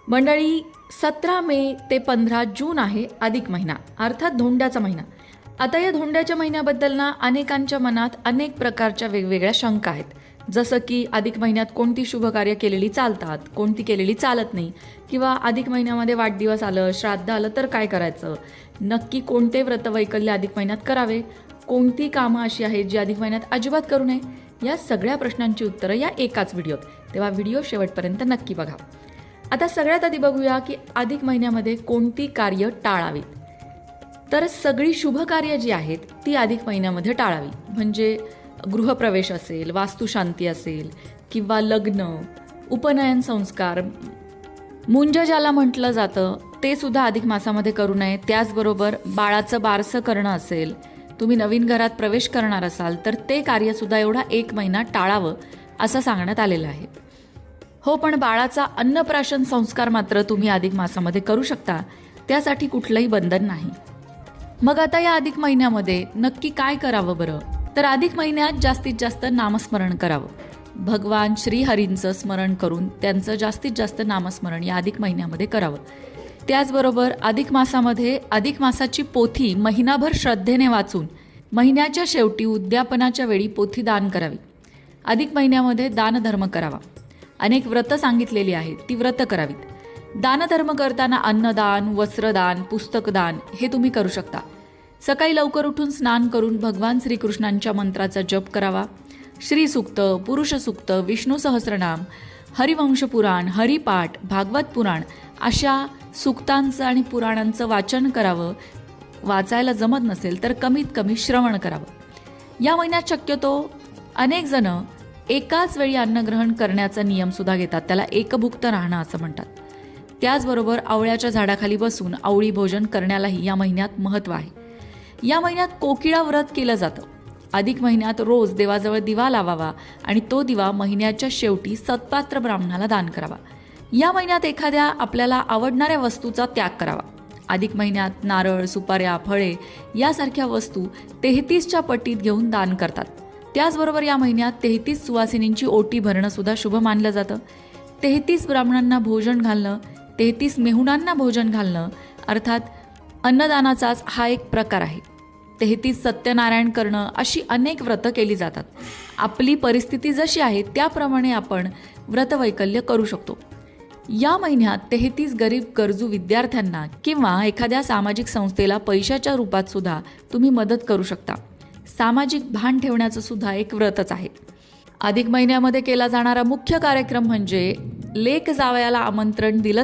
मंडळी, 17 मे ते 15 जून आहे अधिक महिना, अर्थात धोंड्याचा महिना. आता या धोंड्याच्या महिन्याबद्दल ना अनेकांच्या मनात अनेक प्रकारच्या वेगवेगळ्या शंका आहेत. जसं की अधिक महिन्यात कोणती शुभकार्य केलेली चालतात, कोणती केलेली चालत नाही, किंवा अधिक महिन्यामध्ये वाढदिवस आलं, श्राद्ध आलं तर काय करायचं, नक्की कोणते व्रतवैकल्य अधिक महिन्यात करावे, कोणती कामं अशी आहेत जी अधिक महिन्यात अजिबात करू नये, या सगळ्या प्रश्नांची उत्तरं या एकाच व्हिडिओत. तेव्हा व्हिडिओ शेवटपर्यंत नक्की बघा. आता सगळ्यात आधी बघूया की अधिक महिन्यामध्ये कोणती कार्य टाळावीत. तर सगळी शुभ कार्य जी आहेत ती अधिक महिन्यामध्ये टाळावी. म्हणजे गृहप्रवेश असेल, वास्तुशांती असेल, किंवा लग्न, उपनयन संस्कार, मुंज ज्याला म्हटलं जातं ते सुद्धा अधिक मासामध्ये करू नये. त्याचबरोबर बाळाचं बारसं करणं असेल, तुम्ही नवीन घरात प्रवेश करणार असाल तर ते कार्यसुद्धा एवढा 1 महिना टाळावं असं सांगण्यात आलेलं आहे. हो, पण बाळाचा अन्नप्राशन संस्कार मात्र तुम्ही अधिक मासामध्ये करू शकता, त्यासाठी कुठलंही बंधन नाही. मग आता या अधिक महिन्यामध्ये नक्की काय करावं बरं? तर अधिक महिन्यात जास्तीत जास्त नामस्मरण करावं. भगवान श्रीहरींचं स्मरण करून त्यांचं जास्तीत जास्त नामस्मरण या अधिक महिन्यामध्ये करावं. त्याचबरोबर अधिक मासामध्ये अधिक मासाची पोथी महिनाभर श्रद्धेने वाचून महिन्याच्या शेवटी उद्यापनाच्या वेळी पोथी दान करावी. अधिक महिन्यामध्ये दानधर्म करावा. अनेक व्रतं सांगितलेली आहेत, ती व्रतं करावीत. दानधर्म करताना अन्नदान, वस्त्रदान, पुस्तकदान हे तुम्ही करू शकता. सकाळी लवकर उठून स्नान करून भगवान श्रीकृष्णांच्या मंत्राचा जप करावा. श्रीसूक्त, पुरुषसूक्त, विष्णू सहस्रनाम, हरिवंश पुराण, हरिपाठ, भागवत पुराण अशा सूक्तांचं आणि पुराणांचं वाचन करावं. वाचायला जमत नसेल तर कमीत कमी श्रवण करावं. या महिन्यात शक्यतो अनेक जण एकाच वेळी अन्नग्रहण करण्याचा नियम सुद्धा घेतात, त्याला एकभुक्त राहणं असं म्हणतात. त्याचबरोबर आवळ्याच्या झाडाखाली बसून आवळी भोजन करण्यालाही या महिन्यात महत्त्व आहे. या महिन्यात कोकिळा व्रत केलं जातं. अधिक महिन्यात रोज देवाजवळ दिवा लावावा आणि तो दिवा महिन्याच्या शेवटी सत्पात्र ब्राह्मणाला दान करावा. या महिन्यात एखाद्या आपल्याला आवडणाऱ्या वस्तूचा त्याग करावा. अधिक महिन्यात नारळ, सुपाऱ्या, फळे यासारख्या वस्तू 33च्या पटीत घेऊन दान करतात. त्याचबरोबर या महिन्यात 33 सुवासिनींची ओटी भरणं सुद्धा शुभ मानलं जातं. 33 ब्राह्मणांना भोजन घालणं, 33 मेहुणांना भोजन घालणं अर्थात अन्नदानाचाच हा एक प्रकार आहे. 33 सत्यनारायण करणं अशी अनेक व्रतं केली जातात. आपली परिस्थिती जशी आहे त्याप्रमाणे आपण व्रतवैकल्य करू शकतो. या महिन्यात 33 गरीब गरजू विद्यार्थ्यांना किंवा एखाद्या सामाजिक संस्थेला पैशाच्या रूपात सुद्धा तुम्ही मदत करू शकता. सामाजिक भान ठेवण्याचं सुद्धा एक व्रतच आहे. अधिक महिन्यामध्ये केला जाणारा मुख्य कार्यक्रम म्हणजे लेक जावयाला आमंत्रण दिलं